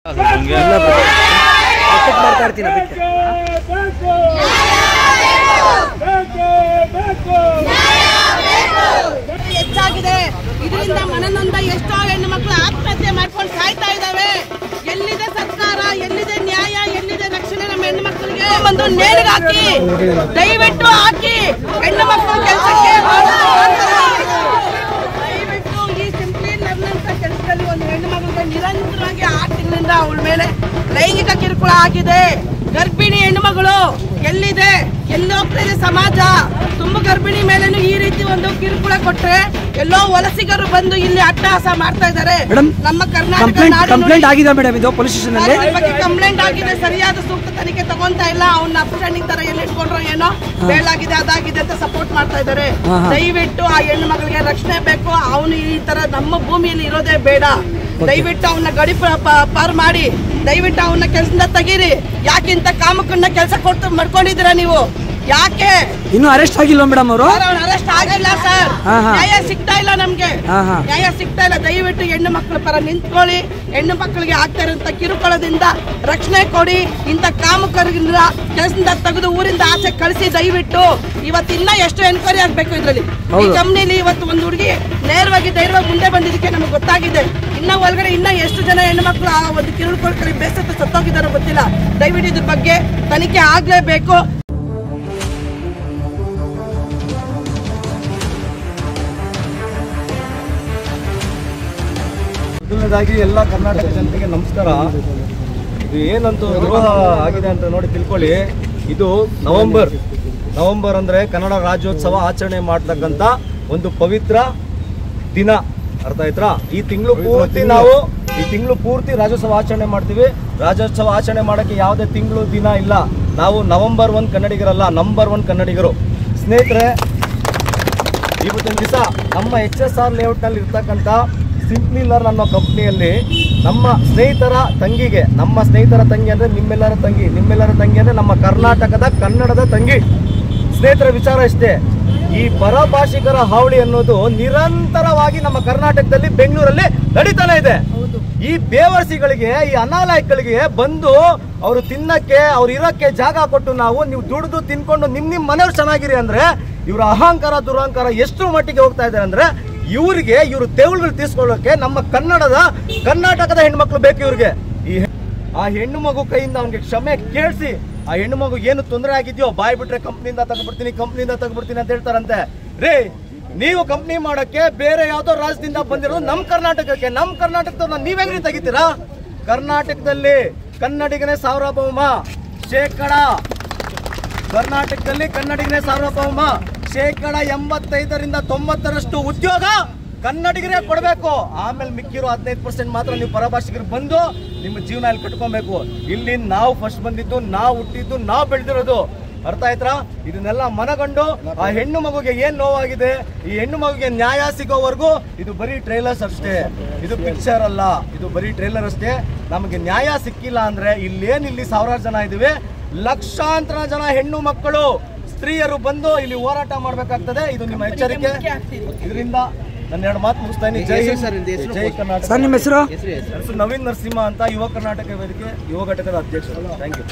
ಹೆಚ್ಚಾಗಿದೆ. ಇದರಿಂದ ಮನನೊಂದ ಎಷ್ಟೋ ಹೆಣ್ಣು ಮಕ್ಕಳು ಆತ್ಮಹತ್ಯೆ ಮಾಡ್ಕೊಂಡು ಸಾಯ್ತಾ ಇದಾವೆ. ಎಲ್ಲಿದೆ ಸರ್ಕಾರ, ಎಲ್ಲಿದೆ ನ್ಯಾಯ, ಎಲ್ಲಿದೆ ರಕ್ಷಣೆ? ನಮ್ಮ ಹೆಣ್ಣು ಮಕ್ಕಳಿಗೆ ಒಂದು ನೇಣಿಗೆ ಹಾಕಿ, ದಯವಿಟ್ಟು ಹಾಕಿ. ಹೆಣ್ಣು ಮಕ್ಕಳು ಕೆಲಸಕ್ಕೆ ದಯವಿಟ್ಟು ಈ ಸಿಂಪ್ಲಿ ಲರ್ನ್ ಅಂತ ಕೆಲಸದಲ್ಲಿ ಒಂದು ಹೆಣ್ಣು ಮಕ್ಕಳಿಗೆ ನಿರಂತರವಾಗಿ 6 ತಿಂಗಳಿಂದ ಅವಳ ಮೇಲೆ ಲೈಂಗಿಕ ಕಿರುಕುಳ ಆಗಿದೆ. ಗರ್ಭಿಣಿ ಹೆಣ್ಣು ಮಗಳು ಎಲ್ಲಿದೆ, ಎಲ್ಲಿ ಹೋಗ್ತಾ ಇದೆ ಸಮಾಜ? ತುಂಬ ಗರ್ಭಿಣಿ ಮೇಲೇನು ಈ ರೀತಿ ಒಂದು ಕಿರುಕುಳ ಕೊಟ್ರೆ ಎಲ್ಲೋ ವಲಸಿಗರು ಬಂದು ಇಲ್ಲಿ ಅಟ್ಟಹಾಸ ಮಾಡ್ತಾ ಇದ್ದಾರೆ. ನಮ್ಮ ಕರ್ನಾಟಕ ಕಂಪ್ಲೇಂಟ್ ಆಗಿದೆ ಮೇಡಮ್, ಇದು ಪೊಲೀಸ್ ಸ್ಟೇಷನ್ ಅಲ್ಲಿ ಬಗ್ಗೆ ಕಂಪ್ಲೇಂಟ್ ಆಗಿದೆ. ಸರಿಯಾದ ಸೂಕ್ತ ತನಿಖೆ ತಗೊಂತಾ ಇಲ್ಲ. ಅವ್ನ ಅಪ್ಸ್ಟ್ಯಾಂಡಿಂಗ್ ತರ ಎಲ್ಲಿ ಇಟ್ಕೊಂಡ್ರು ಏನೋ ಬೇಳಾಗಿದೆ ಅದಾಗಿದೆ ಅಂತ ಸಪೋರ್ಟ್ ಮಾಡ್ತಾ ಇದ್ದಾರೆ. ದಯವಿಟ್ಟು ಆ ಹೆಣ್ಣು ಮಗಳಿಗೆ ರಕ್ಷಣೆ ಬೇಕು. ಅವನು ಈ ತರ ನಮ್ಮ ಭೂಮಿಯಲ್ಲಿ ಇರೋದೇ ಬೇಡ. ದಯವಿಟ್ಟು ಅವನ್ನ ಗಡಿ ಪಾರ್ ಮಾಡಿ, ದಯವಿಟ್ಟು ಅವನ್ನ ಕೆಲಸದಿಂದ ತೆಗೀರಿ. ಯಾಕಿಂತ ಕಾಮಕನ್ನ ಕೆಲಸ ಕೊಟ್ಟು ಮಾಡ್ಕೊಂಡಿದ್ದೀರಾ ನೀವು? ಯಾಕೆ ಇನ್ನು ಅರೆಸ್ಟ್ ಆಗಿಲ್ಲ ಮೇಡಮ್? ಅವರು ಅರೆಸ್ಟ್ ಆಗಿಲ್ಲ ಸರ್. ನ್ಯಾಯ ಸಿಗ್ತಾ ಇಲ್ಲ ನಮ್ಗೆ, ನ್ಯಾಯ ಸಿಗ್ತಾ ಇಲ್ಲ. ದಯವಿಟ್ಟು ಹೆಣ್ಣು ಮಕ್ಕಳ ಪರ ನಿಂತ್ಕೊಳ್ಳಿ. ಹೆಣ್ಣು ಮಕ್ಕಳಿಗೆ ಆಗ್ತಾ ಇರುವಂತ ಕಿರುಕುಳದಿಂದ ರಕ್ಷಣೆ ಕೊಡಿ. ಇಂಥ ಕಾಮಕರಿಂದ ಕೆಲಸದಿಂದ ತೆಗೆದು ಊರಿಂದ ಆಚೆ ಕಳಿಸಿ. ದಯವಿಟ್ಟು ಇವತ್ತಿನ್ನ ಎಷ್ಟು ಎನ್ಕ್ವೈರಿ ಆಗ್ಬೇಕು ಇದ್ರಲ್ಲಿ. ಈ ಕಂಪ್ನಿಲಿ ಇವತ್ತು ಒಂದು ಹುಡುಗಿ ನೇರವಾಗಿ ಧೈರ್ಯವಾಗಿ ಮುಂದೆ ಬಂದಿದ್ದಕ್ಕೆ ನಮ್ಗೆ ಗೊತ್ತಾಗಿದೆ. ಇನ್ನ ಒಳಗಡೆ ಇನ್ನ ಎಷ್ಟು ಜನ ಹೆಣ್ಣು ಮಕ್ಕಳು ಆ ಒಂದು ಕಿರುಕುಳ ಬೇಸತ್ತು ಸತ್ತೋಗಿದ್ದಾರೋ ಗೊತ್ತಿಲ್ಲ. ದಯವಿಟ್ಟು ಇದ್ರ ಬಗ್ಗೆ ತನಿಖೆ ಆಗ್ಲೇಬೇಕು. ಮೊದಲನೇದಾಗಿ ಎಲ್ಲ ಕರ್ನಾಟಕ ಜನತೆಗೆ ನಮಸ್ಕಾರ. ಇದು ಏನಂತೂ ದ್ರೋಹ ಆಗಿದೆ ಅಂತ ನೋಡಿ ತಿಳ್ಕೊಳ್ಳಿ. ಇದು ನವೆಂಬರ್ ಅಂದರೆ ಕನ್ನಡ ರಾಜ್ಯೋತ್ಸವ ಆಚರಣೆ ಮಾಡ್ತಕ್ಕಂಥ ಒಂದು ಪವಿತ್ರ ದಿನ. ಅರ್ಥ ಆಯ್ತಾ? ಈ ತಿಂಗಳು ಪೂರ್ತಿ ರಾಜ್ಯೋತ್ಸವ ಆಚರಣೆ ಮಾಡ್ತೀವಿ. ರಾಜ್ಯೋತ್ಸವ ಆಚರಣೆ ಮಾಡೋಕ್ಕೆ ಯಾವುದೇ ತಿಂಗಳು ದಿನ ಇಲ್ಲ. ನಾವು ನವೆಂಬರ್ 1 ಕನ್ನಡಿಗರಲ್ಲ, ನಂಬರ್ 1 ಕನ್ನಡಿಗರು. ಸ್ನೇಹಿತರೆ, ಇವತ್ತಿನ ದಿವಸ ನಮ್ಮ HSR ಲೇಔಟ್ನಲ್ಲಿ ಇರ್ತಕ್ಕಂಥ ಸಿಂಪ್ಲಿ ಲರ್ನ್ ಅನ್ನೋ ಕಂಪ್ನಿಯಲ್ಲಿ ನಮ್ಮ ಸ್ನೇಹಿತರ ತಂಗಿ ಅಂದರೆ ನಿಮ್ಮೆಲ್ಲರ ತಂಗಿ ಅಂದರೆ ನಮ್ಮ ಕರ್ನಾಟಕದ ಕನ್ನಡದ ತಂಗಿ. ಸ್ನೇಹಿತರ ವಿಚಾರ ಇಷ್ಟೇ, ಈ ಪರಭಾಷಿಕರ ಹಾವಳಿ ಅನ್ನೋದು ನಿರಂತರವಾಗಿ ನಮ್ಮ ಕರ್ನಾಟಕದಲ್ಲಿ ಬೆಂಗಳೂರಲ್ಲಿ ನಡೀತಾನೆ ಇದೆ. ಈ ಬೇವರ್ಸಿಗಳಿಗೆ, ಈ ಅನಾಲಾಯಕಗಳಿಗೆ ಬಂದು ಅವರು ತಿನ್ನಕ್ಕೆ, ಅವ್ರು ಇರೋಕ್ಕೆ ಜಾಗ ಕೊಟ್ಟು ನೀವು ದುಡಿದು ತಿನ್ಕೊಂಡು ನಿಮ್ಮ ಮನೆಯವ್ರು ಚೆನ್ನಾಗಿರಿ ಅಂದರೆ ಇವರ ಅಹಂಕಾರ ದುರಹಂಕಾರ ಎಷ್ಟು ಮಟ್ಟಿಗೆ ಹೋಗ್ತಾ ಇದೆ ಅಂದರೆ ಇವರು ತೆವಳುಗಳು ತೀರ್ಸ್ಕೊಳ್ಳೋಕೆ ನಮ್ಮ ಕರ್ನಾಟಕದ ಹೆಣ್ಮಕ್ಳು ಬೇಕು ಇವ್ರಿಗೆ. ಆ ಹೆಣ್ಣು ಮಗು ಕೈಯಿಂದ ಅವನಿಗೆ ಕ್ಷಮೆ ಕೇಳಿಸಿ, ಆ ಹೆಣ್ಣು ಮಗು ಏನು ತೊಂದರೆ ಆಗಿದೆಯೋ ಬಾಯ್ ಬಿಟ್ರೆ ಕಂಪ್ನಿಯಿಂದ ತಗೊಬಿಡ್ತೀನಿ ಅಂತ ಹೇಳ್ತಾರಂತೆ. ರೇ, ನೀವು ಕಂಪ್ನಿ ಮಾಡೋಕ್ಕೆ ಬೇರೆ ಯಾವ್ದೋ ರಾಜ್ಯದಿಂದ ಬಂದಿರೋದು ನಮ್ಮ ಕರ್ನಾಟಕದವ್ರನ್ನ ನೀವ್ಹೆಂಗ್ರಿ ತೆಗಿತೀರಾ? ಕರ್ನಾಟಕದಲ್ಲಿ ಕನ್ನಡಿಗನೇ ಸಾರ್ವಭೌಮ ಶೇಕಡ. ಕರ್ನಾಟಕದಲ್ಲಿ ಕನ್ನಡಿಗನೇ ಸಾರ್ವಭೌಮ. 85ರಿಂದ 90% ಉದ್ಯೋಗ ಕನ್ನಡಿಗರೇ ಕೊಡಬೇಕು. ಆಮೇಲೆ ಮಿಕ್ಕಿರೋ 15% ಮಾತ್ರ ನೀವು ಪರಭಾಷಿಗರು ಬಂದು ನಿಮ್ಮ ಜೀವನ ಇಲ್ಲಿ ಕಟ್ಕೊಬೇಕು. ಇಲ್ಲಿ ನಾವು ಫಸ್ಟ್ ಬಂದಿದ್ದು, ನಾವು ಹುಟ್ಟಿದ್ದು, ನಾವು ಬೆಳೆದಿರೋದು. ಅರ್ಥ ಆಯ್ತಾ? ಇದನ್ನೆಲ್ಲ ಮನಗಂಡು ಆ ಹೆಣ್ಣು ಮಗುಗೆ ಏನ್ ನೋವಾಗಿದೆ, ಈ ಹೆಣ್ಣು ಮಗುಗೆ ನ್ಯಾಯ ಸಿಗೋವರೆಗೂ ಇದು ಬರೀ ಟ್ರೈಲರ್ಸ್ ಅಷ್ಟೇ, ಇದು ಪಿಕ್ಚರ್ ಅಲ್ಲ, ಇದು ಬರೀ ಟ್ರೈಲರ್ ಅಷ್ಟೇ. ನಮಗೆ ನ್ಯಾಯ ಸಿಕ್ಕಿಲ್ಲ ಅಂದ್ರೆ ಇಲ್ಲಿ ಸಾವಿರಾರು ಜನ ಇದೀವಿ, ಲಕ್ಷಾಂತರ ಜನ ಹೆಣ್ಣು ಮಕ್ಕಳು ಸ್ತ್ರೀಯರು ಬಂದು ಇಲ್ಲಿ ಹೋರಾಟ ಮಾಡಬೇಕಾಗ್ತದೆ. ಇದು ನಿಮ್ಮ ಎಚ್ಚರಿಕೆ. ಇದರಿಂದ ನನ್ನ 2 ಮಾತು ಮುಗಿಸ್ತಾ ಇದ್ದೀನಿ. ಜೈ ಕರ್ನಾಟಕ. ಸರ್, ನಿಮ್ಮ ಹೆಸರು? ನವೀನ್ ನರಸಿಂಹ ಅಂತ, ಯುವ ಕರ್ನಾಟಕ ವೇದಿಕೆ ಯುವ ಘಟಕದ ಅಧ್ಯಕ್ಷರು. Thank you.